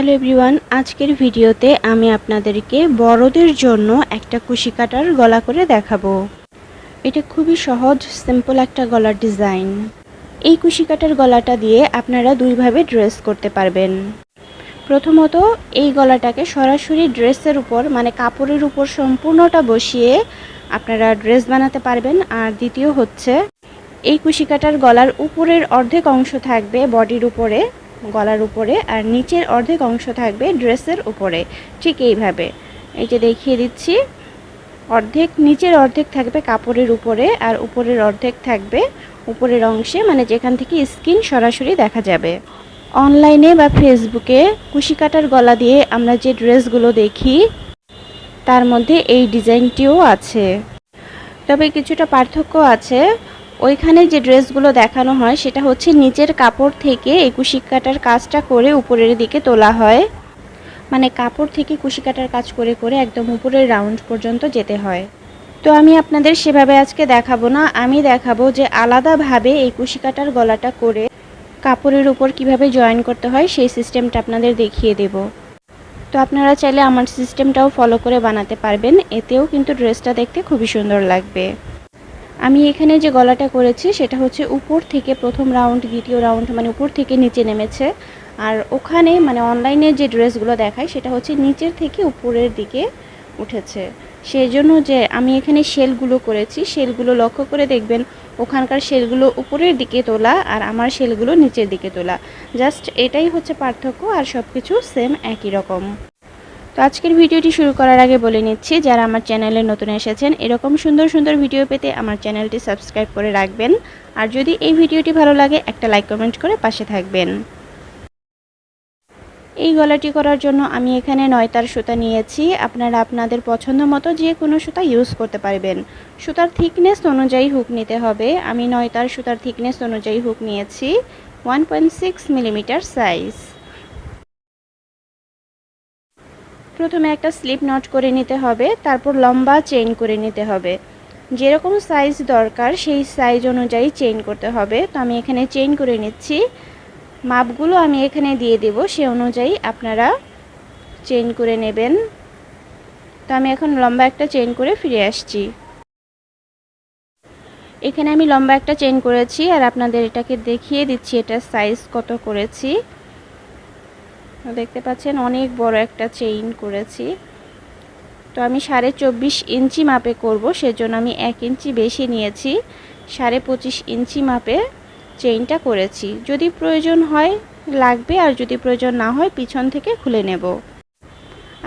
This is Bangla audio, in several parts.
হ্যালো এভরিওয়ান, আজকের ভিডিওতে আমি আপনাদেরকে বড়দের জন্য একটা কুশি কাটার গলা করে দেখাবো। এটা খুবই সহজ সিম্পল একটা গলার ডিজাইন। এই কুশি কাটার গলাটা দিয়ে আপনারা দুইভাবে ড্রেস করতে পারবেন। প্রথমত এই গলাটাকে সরাসরি ড্রেসের উপর মানে কাপড়ের উপর সম্পূর্ণটা বসিয়ে আপনারা ড্রেস বানাতে পারবেন। আর দ্বিতীয় হচ্ছে এই কুশি কাটার গলার উপরের অর্ধেক অংশ থাকবে বডির উপরে, গলার উপরে, আর নিচের অর্ধেক অংশ থাকবে ড্রেসের উপরে। ঠিক এইভাবে এই যে দেখিয়ে দিচ্ছি, অর্ধেক নিচের অর্ধেক থাকবে কাপড়ের উপরে আর উপরের অর্ধেক থাকবে উপরের অংশে, মানে যেখান থেকে স্কিন সরাসরি দেখা যাবে। অনলাইনে বা ফেসবুকে কুশি কাটার গলা দিয়ে আমরা যে ড্রেসগুলো দেখি তার মধ্যে এই ডিজাইনটিও আছে, তবে কিছুটা পার্থক্য আছে। ওইখানে যে ড্রেসগুলো দেখানো হয় সেটা হচ্ছে নিচের কাপড় থেকে এই কুশি কাটার কাজটা করে উপরের দিকে তোলা হয়, মানে কাপড় থেকে কুশি কাটার কাজ করে করে একদম উপরের রাউন্ড পর্যন্ত যেতে হয়। তো আমি আপনাদের সেভাবে আজকে দেখাবো না, আমি দেখাবো যে আলাদাভাবে এই কুশি কাটার গলাটা করে কাপড়ের উপর কিভাবে জয়েন করতে হয় সেই সিস্টেমটা আপনাদের দেখিয়ে দেব। তো আপনারা চাইলে আমার সিস্টেমটাও ফলো করে বানাতে পারবেন, এতেও কিন্তু ড্রেসটা দেখতে খুবই সুন্দর লাগবে। আমি এখানে যে গলাটা করেছি সেটা হচ্ছে উপর থেকে প্রথম রাউন্ড, দ্বিতীয় রাউন্ড মানে উপর থেকে নিচে নেমেছে। আর ওখানে মানে অনলাইনে যে ড্রেসগুলো দেখায় সেটা হচ্ছে নিচের থেকে উপরের দিকে উঠেছে। সেই জন্য যে আমি এখানে শেলগুলো করেছি, শেলগুলো লক্ষ্য করে দেখবেন ওখানকার শেলগুলো উপরের দিকে তোলা আর আমার শেলগুলো নিচের দিকে তোলা, জাস্ট এটাই হচ্ছে পার্থক্য, আর সব কিছু সেম একই রকম। তো আজকের ভিডিওটি শুরু করার আগে বলে নিচ্ছি, যারা আমার চ্যানেলে নতুন এসেছেন এরকম সুন্দর সুন্দর ভিডিও পেতে আমার চ্যানেলটি সাবস্ক্রাইব করে রাখবেন। আর যদি এই ভিডিওটি ভালো লাগে একটা লাইক কমেন্ট করে পাশে থাকবেন। এই গলাটি করার জন্য আমি এখানে 9 তার সুতা নিয়েছি। আপনারা আপনাদের পছন্দ মতো যে কোনো সুতা ইউজ করতে পারবেন। সুতার থিকনেস অনুযায়ী হুক নিতে হবে। আমি 9 তার সুতার থিকনেস অনুযায়ী হুক নিয়েছি 1.6 মিলিমিটার সাইজ। প্রথমে একটা স্লিপ নট করে নিতে হবে, তারপর লম্বা চেইন করে নিতে হবে। যেরকম সাইজ দরকার সেই সাইজ অনুযায়ী চেইন করতে হবে। তো আমি এখানে চেইন করে নিচ্ছি, মাপগুলো আমি এখানে দিয়ে দেব, সে অনুযায়ী আপনারা চেইন করে নেবেন। তো আমি এখন লম্বা একটা চেইন করে ফিরে আসছি। এখানে আমি লম্বা একটা চেইন করেছি আর আপনাদের এটাকে দেখিয়ে দিচ্ছি এটা সাইজ কত করেছি। দেখতে পাচ্ছেন অনেক বড় একটা চেইন করেছি। তো আমি 24.5 ইঞ্চি মাপে করব, সেজন্য আমি 1 ইঞ্চি বেশি নিয়েছি। 25.5 ইঞ্চি মাপে চেইনটা করেছি। যদি প্রয়োজন হয় লাগবে, আর যদি প্রয়োজন না হয় পিছন থেকে খুলে নেব।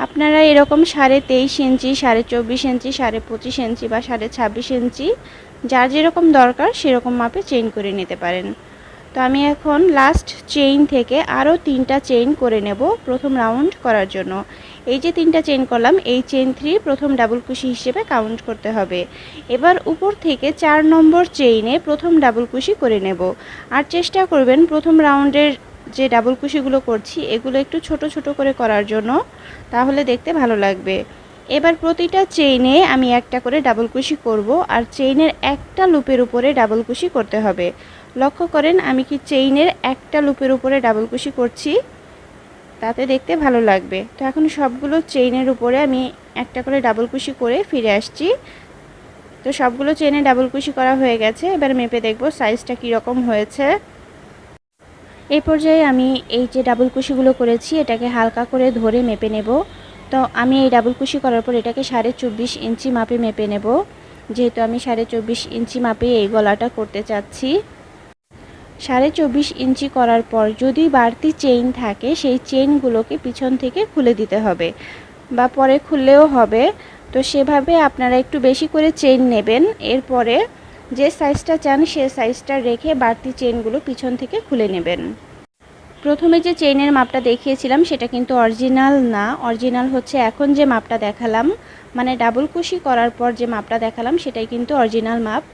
আপনারা এরকম 23.5 ইঞ্চি, 24.5 ইঞ্চি, 25.5 ইঞ্চি বা 26.5 ইঞ্চি যার যেরকম দরকার সেরকম মাপে চেইন করে নিতে পারেন। তো আমি এখন লাস্ট চেইন থেকে আরও 3টা চেইন করে নেব প্রথম রাউন্ড করার জন্য। এই যে 3টা চেইন করলাম, এই চেইন 3 প্রথম ডাবল কুশি হিসেবে কাউন্ট করতে হবে। এবার উপর থেকে 4 নম্বর চেইনে প্রথম ডাবল কুশি করে নেব। আর চেষ্টা করবেন প্রথম রাউন্ডের যে ডাবল কুশিগুলো করছি এগুলো একটু ছোট ছোট করে করার জন্য, তাহলে দেখতে ভালো লাগবে। এবার প্রতিটা চেইনে আমি একটা করে ডাবল কুশি করব, আর চেইনের একটা লুপের উপরে ডাবল কুশি করতে হবে। লক্ষ্য করেন আমি কি চেইনের একটা লুপের উপরে ডাবল কুশি করছি, তাতে দেখতে ভালো লাগবে। তো এখন সবগুলো চেইনের উপরে আমি একটা করে ডাবল কুশি করে ফিরে আসছি। তো সবগুলো চেইনে ডাবল কুশি করা হয়ে গেছে। এবার মেপে দেখব সাইজটা কীরকম হয়েছে। এই পর্যায়ে আমি এই যে ডাবল কুশিগুলো করেছি এটাকে হালকা করে ধরে মেপে নেব। তো আমি এই ডাবল কুশি করার পর এটাকে 24.5 ইঞ্চি মাপে মেপে নেব, যেহেতু আমি 24.5 ইঞ্চি মাপে এই গলাটা করতে চাচ্ছি। 24.5 ইঞ্চি করার পর যদি বাড়তি চেইন থাকে সেই চেইনগুলোকে পিছন থেকে খুলে দিতে হবে, বা পরে খুললেও হবে। তো সেভাবে আপনারা একটু বেশি করে চেইন নেবেন। এরপরে যে সাইজটা চান সে সাইজটা রেখে বাড়তি চেইনগুলো পিছন থেকে খুলে নেবেন। প্রথমে যে চেইনের মাপটা দেখিয়েছিলাম সেটা কিন্তু অরিজিনাল না, অরিজিনাল হচ্ছে এখন যে মাপটা দেখালাম, মানে ডাবল কুশি করার পর যে মাপটা দেখালাম সেটাই কিন্তু অরিজিনাল মাপ।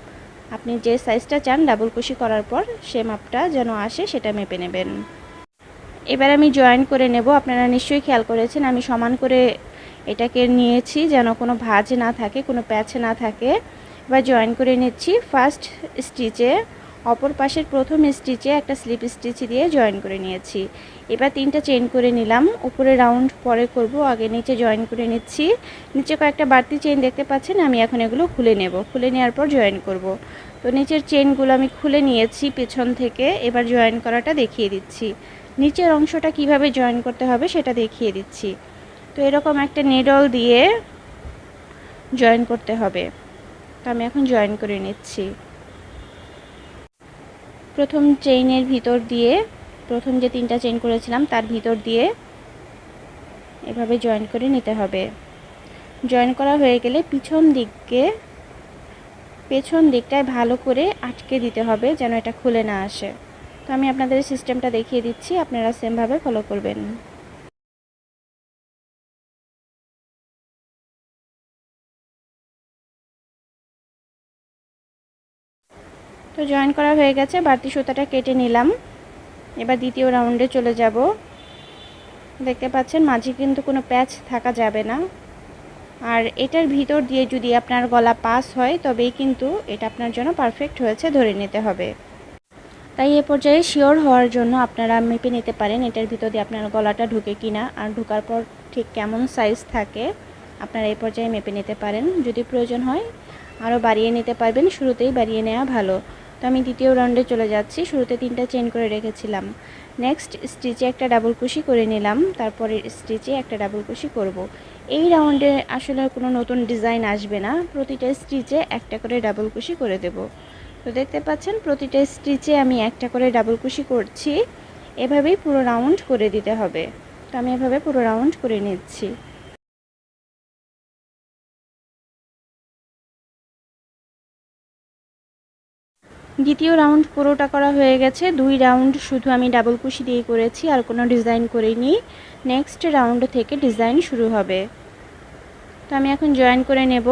আপনি যে সাইজটা চান ডাবল কুশি করার পর সে মাপটা যেন আসে সেটা মেপে নেবেন। এবার আমি জয়েন করে নেব। আপনারা নিশ্চয়ই খেয়াল করেছেন আমি সমান করে এটাকে নিয়েছি যেন কোনো ভাঁজ না থাকে, কোনো প্যাচ না থাকে। এবার জয়েন করে নিচ্ছি। ফার্স্ট স্টিচে অপর পাশের প্রথম স্টিচে একটা স্লিপ স্টিচ দিয়ে জয়েন করে নিয়েছি। এবার 3টা চেইন করে নিলাম। উপরে রাউন্ড পরে করব, আগে নিচে জয়েন করে নিচ্ছি। নিচে কয়েকটা বাড়তি চেইন দেখতে পাচ্ছেন, আমি এখন এগুলো খুলে নেব। খুলে নেওয়ার পর জয়েন করব। তো নিচের চেইনগুলো আমি খুলে নিয়েছি পেছন থেকে। এবার জয়েন করাটা দেখিয়ে দিচ্ছি। নিচের অংশটা কিভাবে জয়েন করতে হবে সেটা দেখিয়ে দিচ্ছি। তো এরকম একটা নিডল দিয়ে জয়েন করতে হবে। তো আমি এখন জয়েন করে নিচ্ছি। প্রথম চেইনের ভিতর দিয়ে, প্রথম যে 3টা চেইন করেছিলাম তার ভিতর দিয়ে এভাবে জয়েন করে নিতে হবে। জয়েন করা হয়ে গেলে পেছন দিকটায় ভালো করে আটকে দিতে হবে যেন এটা খুলে না আসে। তো আমি আপনাদের সিস্টেমটা দেখিয়ে দিচ্ছি, আপনারা সেমভাবে ফলো করবেন। তো জয়েন করা হয়ে গেছে, বাড়তি সুতাটা কেটে নিলাম। এবার দ্বিতীয় রাউন্ডে চলে যাব। দেখতে পাচ্ছেন মাঝে কিন্তু কোনো প্যাচ থাকা যাবে না। আর এটার ভিতর দিয়ে যদি আপনার গলা পাস হয় তবেই কিন্তু এটা আপনার জন্য পারফেক্ট হয়েছে ধরে নিতে হবে। তাই এ পর্যায়ে শিওর হওয়ার জন্য আপনারা মেপে নিতে পারেন এটার ভিতর দিয়ে আপনার গলাটা ঢুকে কিনা, আর ঢোকার পর ঠিক কেমন সাইজ থাকে আপনারা এই পর্যায়ে মেপে নিতে পারেন। যদি প্রয়োজন হয় আরও বাড়িয়ে নিতে পারবেন, শুরুতেই বাড়িয়ে নেওয়া ভালো। তো আমি দ্বিতীয় রাউন্ডে চলে যাচ্ছি। শুরুতে 3টা চেইন করে রেখেছিলাম। নেক্সট স্টিচে একটা ডাবল কুশি করে নিলাম, তারপরের স্টিচে একটা ডাবল কুশি করব। এই রাউন্ডে আসলে কোনো নতুন ডিজাইন আসবে না, প্রতিটা স্টিচে একটা করে ডাবল কুশি করে দেব। তো দেখতে পাচ্ছেন প্রতিটা স্টিচে আমি একটা করে ডাবল কুশি করছি। এভাবেই পুরো রাউন্ড করে দিতে হবে। তো আমি এভাবে পুরো রাউন্ড করে নিচ্ছি। দ্বিতীয় রাউন্ড পুরোটা করা হয়ে গেছে। 2 রাউন্ড শুধু আমি ডাবল কুশি দিয়ে করেছি, আর কোনো ডিজাইন করিনি। নেক্সট রাউন্ড থেকে ডিজাইন শুরু হবে। তো আমি এখন জয়েন করে নেব।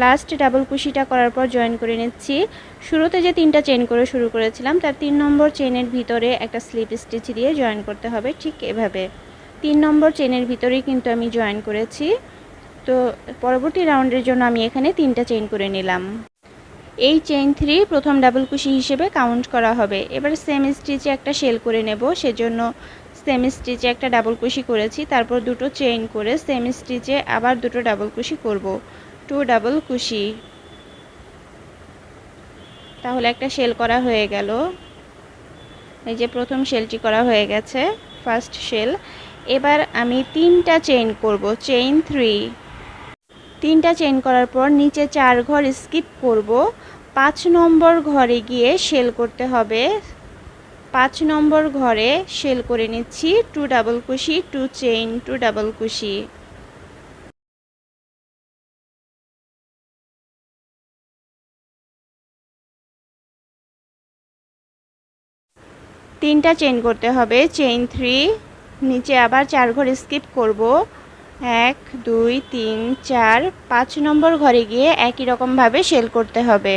লাস্ট ডাবল কুশিটা করার পর জয়েন করে নিচ্ছি। শুরুতে যে 3টা চেইন করে শুরু করেছিলাম তার 3 নম্বর চেইনের ভিতরে একটা স্লিপ স্টিচ দিয়ে জয়েন করতে হবে, ঠিক এভাবে 3 নম্বর চেইনের ভিতরেই কিন্তু আমি জয়েন করেছি। তো পরবর্তী রাউন্ডের জন্য আমি এখানে 3টা চেইন করে নিলাম। এই চেইন 3 প্রথম ডাবল কুশি হিসেবে কাউন্ট করা হবে। এবার সেম স্টিচে একটা শেল করে নেব, সেজন্য সেম স্টিচে একটা ডাবল কুশি করেছি, তারপর দুটো চেইন করে সেম স্টিচে আবার দুটো ডাবল কুশি করব, 2 ডাবল কুশি। তাহলে একটা শেল করা হয়ে গেল। এই যে প্রথম শেলটি করা হয়ে গেছে, ফার্স্ট শেল। এবার আমি 3টা চেইন করব, চেইন 3। 3টা চেইন করার পর নিচে 4 ঘর স্কিপ করব। 5 নম্বর ঘরে গিয়ে শেল করতে হবে। 5 নম্বর ঘরে শেল করে নিচ্ছি, 2 ডাবল কুশি, 2 চেইন, 2 ডাবল কুশি। তিনটা চেইন করতে হবে, চেইন 3। নিচে আবার 4 ঘর স্কিপ করব, 1 2 3 4। 5 নম্বর ঘরে গিয়ে একই রকমভাবে শেল করতে হবে।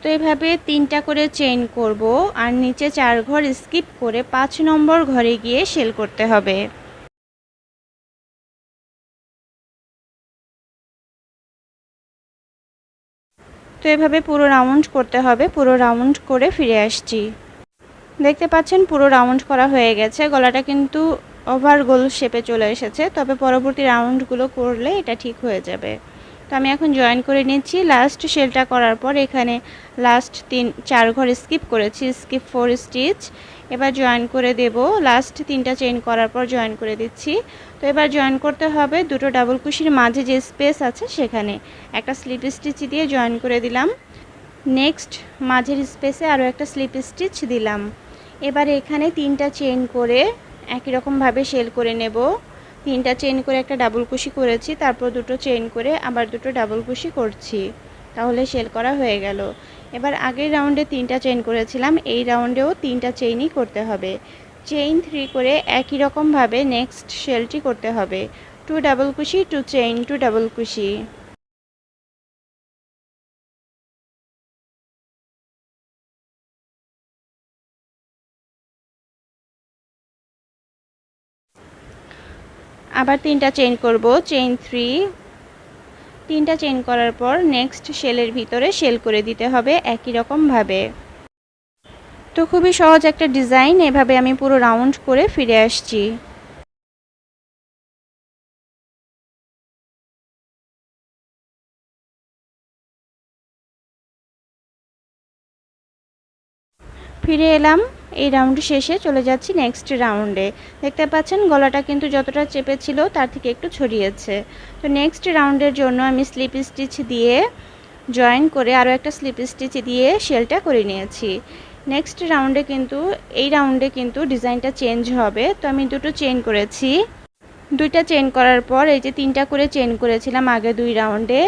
তো এভাবে 3টা করে চেইন করব, আর নিচে 4 ঘর স্কিপ করে 5 নম্বর ঘরে গিয়ে শেল করতে হবে। তো এভাবে পুরো রাউন্ড করতে হবে। পুরো রাউন্ড করে ফিরে আসছি। দেখতে পাচ্ছেন পুরো রাউন্ড করা হয়ে গেছে। গলাটা কিন্তু ওভার গোল শেপে চলে এসেছে, তবে পরবর্তী রাউন্ডগুলো করলে এটা ঠিক হয়ে যাবে। তো আমি এখন জয়েন করে নিচ্ছি। লাস্ট শেলটা করার পর এখানে লাস্ট 4 ঘর স্কিপ করেছি, স্কিপ 4 স্টিচ। এবার জয়েন করে দেব। লাস্ট 3টা চেইন করার পর জয়েন করে দিচ্ছি। তো এবার জয়েন করতে হবে দুটো ডাবল কুশির মাঝে যে স্পেস আছে সেখানে একটা স্লিপ স্টিচ দিয়ে জয়েন করে দিলাম। নেক্সট মাঝের স্পেসে আরও একটা স্লিপ স্টিচ দিলাম। এবার এখানে 3টা চেইন করে একই রকমভাবে শেল করে নেব। 3টা চেইন করে একটা ডাবল কুশি করেছি, তারপর দুটো চেইন করে আবার দুটো ডাবল কুশি করছি, তাহলে শেল করা হয়ে গেল। এবার আগের রাউন্ডে 3টা চেইন করেছিলাম, এই রাউন্ডেও 3টা চেইনই করতে হবে। চেইন 3 করে একই রকমভাবে নেক্সট শেলটি করতে হবে, 2 ডাবল কুশি, 2 চেইন, 2 ডাবল কুশি। আবার 3টা চেইন করব, চেইন 3, 3টা চেইন করার পর নেক্সট শেলের ভিতরে শেল করে দিতে হবে একই রকম ভাবে। তো খুবই সহজ একটা ডিজাইন, এভাবে আমি পুরো রাউন্ড করে ফিরে আসছি। ফিরে এলাম, এই রাউন্ড শেষে চলে যাচ্ছি নেক্সট রাউন্ডে। দেখতে পাচ্ছেন গলাটা কিন্তু যতটা চেপে ছিল তার থেকে একটু ছড়িয়েছে। তো নেক্সট রাউন্ডের জন্য আমি স্লিপ স্টিচ দিয়ে জয়েন করে আরও একটা স্লিপ স্টিচ দিয়ে শেলটা করে নিয়েছি। নেক্সট রাউন্ডে কিন্তু এই রাউন্ডে কিন্তু ডিজাইনটা চেঞ্জ হবে। তো আমি দুটো চেইন করেছি, 2টা চেইন করার পর এই যে 3টা করে চেইন করেছিলাম আগে 2 রাউন্ডে,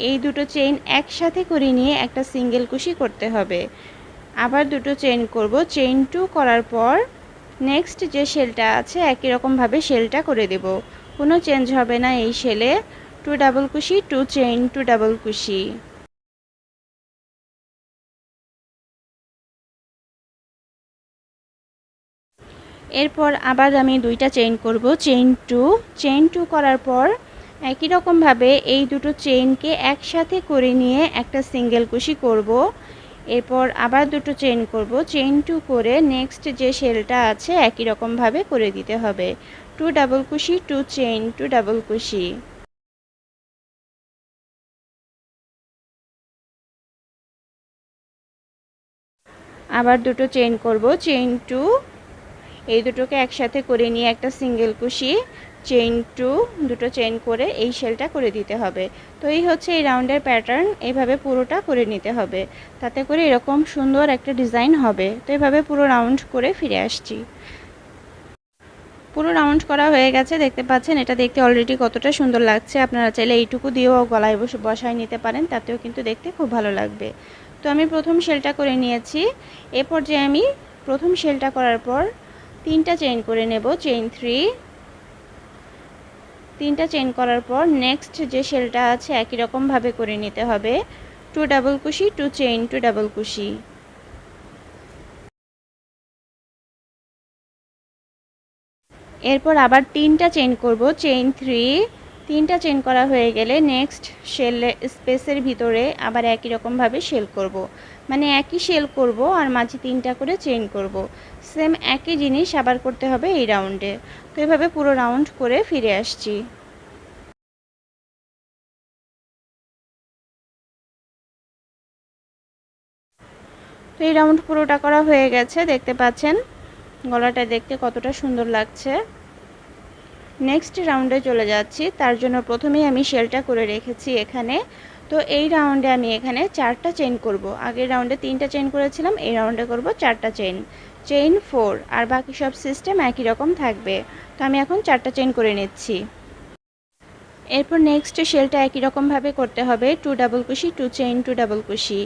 এই দুটো চেইন একসাথে করে নিয়ে একটা সিঙ্গেল কুশি করতে হবে। আবার দুটো চেইন করব, চেইন 2 করার পর নেক্সট যে শেলটা আছে একই রকমভাবে শেলটা করে দেব, কোনো চেঞ্জ হবে না এই শেলে। 2 ডাবল কুশি, 2 চেইন, 2 ডাবল কুশি। এরপর আবার আমি 2টা চেইন করব, চেইন 2 করার পর একই রকমভাবে এই দুটো চেইনকে একসাথে করে নিয়ে একটা সিঙ্গেল কুশি করব। এরপর আবার দুটো চেইন করব, চেইন 2 করে নেক্সট যে শেলটা আছে একই রকমভাবে করে দিতে হবে। 2 ডাবল কুশি, 2 চেইন, 2 ডাবল কুশি। আবার দুটো চেইন করব, চেইন 2, এই দুটোকে একসাথে করে নিয়ে একটা সিঙ্গেল কুশি, চেইন 2, দুটো চেইন করে এই শেলটা করে দিতে হবে। তো এই হচ্ছে এই রাউন্ডের প্যাটার্ন, এইভাবে পুরোটা করে নিতে হবে, তাতে করে এরকম সুন্দর একটা ডিজাইন হবে। তো এইভাবে পুরো রাউন্ড করে ফিরে আসছি। পুরো রাউন্ড করা হয়ে গেছে, দেখতে পাচ্ছেন এটা দেখতে অলরেডি কতটা সুন্দর লাগছে। আপনারা চাইলে এইটুকু দিয়েও গলায় বসায় নিতে পারেন, তাতেও কিন্তু দেখতে খুব ভালো লাগবে। তো আমি প্রথম শেলটা করে নিয়েছি। এ পর্যায়ে আমি প্রথম শেলটা করার পর 3টা চেইন করে নেব, চেইন 3, 3টা চেইন করার পর নেক্সট যে শেলটা আছে একই রকমভাবে করে নিতে হবে। 2 ডাবল কুশি, 2 চেইন, 2 ডাবল কুশি। এরপর আবার 3টা চেইন করব, চেইন 3, 3টা চেইন করা হয়ে গেলে নেক্সট শেল স্পেসের ভিতরে আবার একই রকমভাবে শেল করব, মানে একই শেল করব আর মাঝে 3টা করে চেইন করব। সেম একই জিনিস আবার করতে হবে এই রাউন্ডে। তো এভাবে পুরো রাউন্ড করে ফিরে আসছি। তো এই রাউন্ড পুরোটা করা হয়ে গেছে, দেখতে পাচ্ছেন গলাটা দেখতে কতটা সুন্দর লাগছে। নেক্সট রাউন্ডে চলে যাচ্ছি, তার জন্য প্রথমেই আমি শেলটা করে রেখেছি এখানে। তো এই রাউন্ডে আমি এখানে 4টা চেইন করব, আগের রাউন্ডে 3টা চেইন করেছিলাম, এই রাউন্ডে করব 4টা চেইন, চেইন 4, আর বাকি সব সিস্টেম একই রকম থাকবে। তো আমি এখন 4টা চেইন করে নিচ্ছি। এরপর নেক্সট শেলটা একই রকমভাবে করতে হবে, 2 ডাবল কুশি, 2 চেইন, 2 ডাবল কুশি,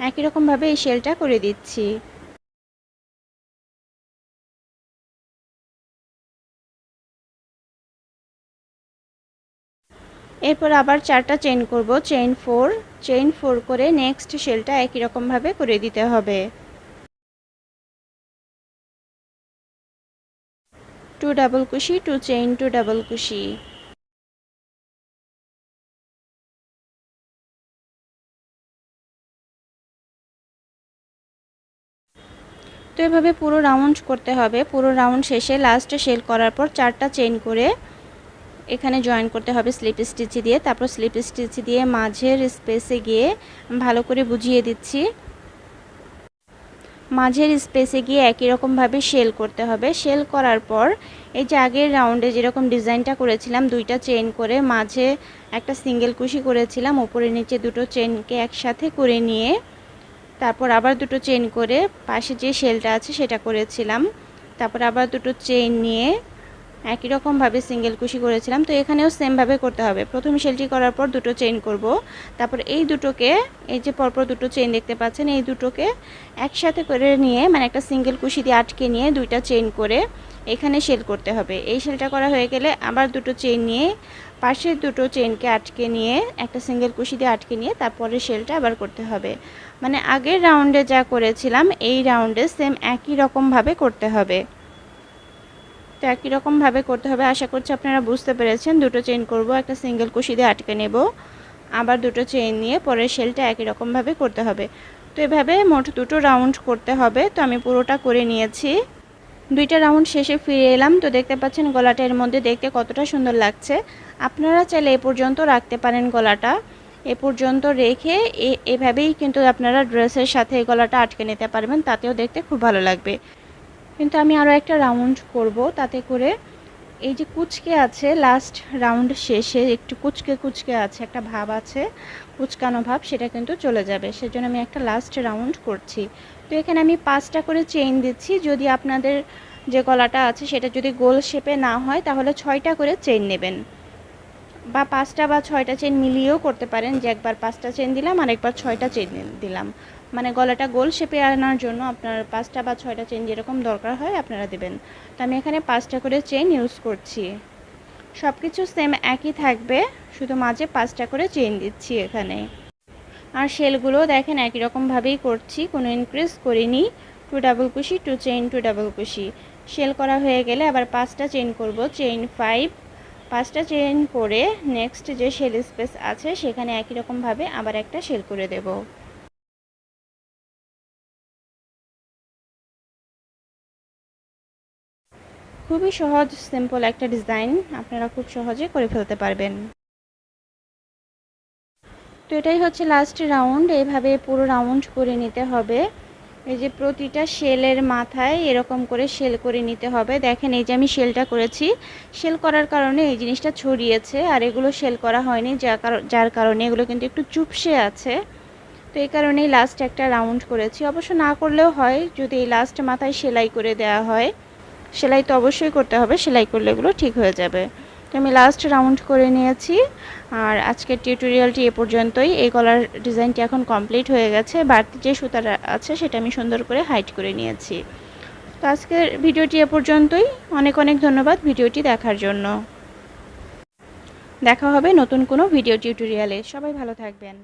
একই রকমভাবে এই শেলটা করে দিচ্ছি। এরপর আবার 4টা চেইন করব, চেইন 4, চেইন 4 করে নেক্সট শেলটা একই রকমভাবে করে দিতে হবে। 2 ডাবল কুশি, 2 চেইন, 2 ডাবল কুশি। তো এভাবে পুরো রাউন্ড করতে হবে। পুরো রাউন্ড শেষে লাস্টে শেল করার পর 4টা চেইন করে এখানে জয়েন করতে হবে স্লিপ স্টিচ দিয়ে। তারপর স্লিপ স্টিচ দিয়ে মাঝের স্পেসে গিয়ে ভালো করে বুঝিয়ে দিচ্ছি, মাঝের স্পেসে গিয়ে একই রকমভাবে শেল করতে হবে। শেল করার পর এই যে আগের রাউন্ডে যেরকম ডিজাইনটা করেছিলাম, 2টা চেইন করে মাঝে একটা সিঙ্গেল কুশি করেছিলাম, উপরে নিচে দুটো চেইনকে একসাথে করে নিয়ে তারপর আবার দুটো চেইন করে পাশে যে শেলটা আছে সেটা করেছিলাম, তারপর আবার দুটো চেইন নিয়ে একই রকমভাবে সিঙ্গেল কুশি করেছিলাম। তো এখানেও সেমভাবে করতে হবে, প্রথম শেলটি করার পর দুটো চেইন করব, তারপর এই দুটোকে, এই যে পরপর দুটো চেইন দেখতে পাচ্ছেন, এই দুটোকে একসাথে করে নিয়ে মানে একটা সিঙ্গেল কুশি দিয়ে আটকে নিয়ে 2টা চেইন করে এখানে শেল করতে হবে। এই শেলটা করা হয়ে গেলে আবার দুটো চেইন নিয়ে পাশের দুটো চেইনকে আটকে নিয়ে একটা সিঙ্গেল কুশি দিয়ে আটকে নিয়ে তারপরে শেলটা আবার করতে হবে। মানে আগের রাউন্ডে যা করেছিলাম এই রাউন্ডে সেম একই রকমভাবে করতে হবে। তো একই রকমভাবে করতে হবে। আশা করছি আপনারা বুঝতে পেরেছেন। দুটো চেইন করব, একটা সিঙ্গেল কুশি দিয়ে আটকে নেব, আবার দুটো চেইন নিয়ে পরের শেলটা একই রকমভাবে করতে হবে। তো এভাবে মোট দুটো রাউন্ড করতে হবে। তো আমি পুরোটা করে নিয়েছি। দুইটা রাউন্ড শেষে ফিরে এলাম। তো দেখতে পাচ্ছেন গলাটা এর মধ্যে দেখতে কতটা সুন্দর লাগছে। আপনারা চাইলে এ পর্যন্ত রাখতে পারেন গলাটা। এ পর্যন্ত রেখে এভাবেই কিন্তু আপনারা ড্রেসের সাথে এই গলাটা আটকে নিতে পারবেন, তাতেও দেখতে খুব ভালো লাগবে। কিন্তু আমি আরও একটা রাউন্ড করব, তাতে করে এই যে কুচকে আছে লাস্ট রাউন্ড শেষে একটু কুচকে কুচকে আছে, একটা ভাব আছে, কুচকানো ভাব, সেটা কিন্তু চলে যাবে। সেজন্য আমি একটা লাস্ট রাউন্ড করছি। তো এখানে আমি 5টা করে চেইন দিচ্ছি। যদি আপনাদের যে গলাটা আছে সেটা যদি গোল শেপে না হয় তাহলে 6টা করে চেইন নেবেন, বা 5টা বা 6টা চেইন মিলিয়েও করতে পারেন, যে একবার 5টা চেইন দিলাম আর একবার 6টা চেইন দিলাম। মানে গলাটা গোল শেপে আনার জন্য আপনার 5টা বা 6টা চেইন যেরকম দরকার হয় আপনারা দেবেন। তো আমি এখানে 5টা করে চেইন ইউজ করছি। সব কিছু সেম একই থাকবে, শুধু মাঝে 5টা করে চেইন দিচ্ছি এখানে। আর শেলগুলো দেখেন একই রকমভাবেই করছি, কোনো ইনক্রিজ করিনি। 2 ডাবল কুশি, 2 চেইন, 2 ডাবল কুশি। শেল করা হয়ে গেলে আবার 5টা চেইন করব, চেইন 5। 5টা চেইন করে নেক্সট যে শেল স্পেস আছে সেখানে একই রকমভাবে আবার একটা শেল করে দেব। খুবই সহজ সিম্পল একটা ডিজাইন, আপনারা খুব সহজে করে ফেলতে পারবেন। তো এটাই হচ্ছে লাস্ট রাউন্ড। এইভাবে পুরো রাউন্ড করে নিতে হবে। এই যে প্রতিটা শেলের মাথায় এরকম করে শেল করে নিতে হবে। দেখেন এই যে আমি শেলটা করেছি, শেল করার কারণে এই জিনিসটা ছড়িয়েছে, আর এগুলো শেল করা হয়নি, যার কারণে এগুলো কিন্তু একটু চুপসে আছে। তো এই কারণেই লাস্ট একটা রাউন্ড করেছি। অবশ্য না করলেও হয়, যদি এই লাস্ট মাথায় সেলাই করে দেওয়া হয়। সেলাই তো অবশ্যই করতে হবে, সেলাই করলে এগুলো ঠিক হয়ে যাবে। তো আমি লাস্ট রাউন্ড করে নিয়েছি। আর আজকের টিউটোরিয়ালটি এ পর্যন্তই। এই গলার ডিজাইনটি এখন কমপ্লিট হয়ে গেছে। বাড়তি যে সুতাটা আছে সেটা আমি সুন্দর করে হাইড করে নিয়েছি। তো আজকের ভিডিওটি এ পর্যন্তই। অনেক অনেক ধন্যবাদ ভিডিওটি দেখার জন্য। দেখা হবে নতুন কোনো ভিডিও টিউটোরিয়ালে। সবাই ভালো থাকবেন।